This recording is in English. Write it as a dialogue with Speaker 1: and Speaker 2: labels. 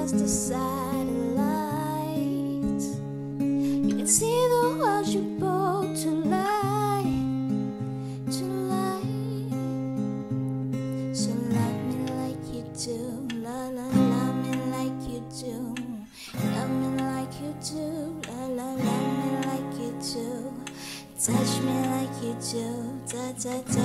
Speaker 1: just a satellite. You can see the world you brought to light, to light. So love me like you do, la la, love me like you do, love me like you do, la la, love me like you do, touch me like you do, da da da.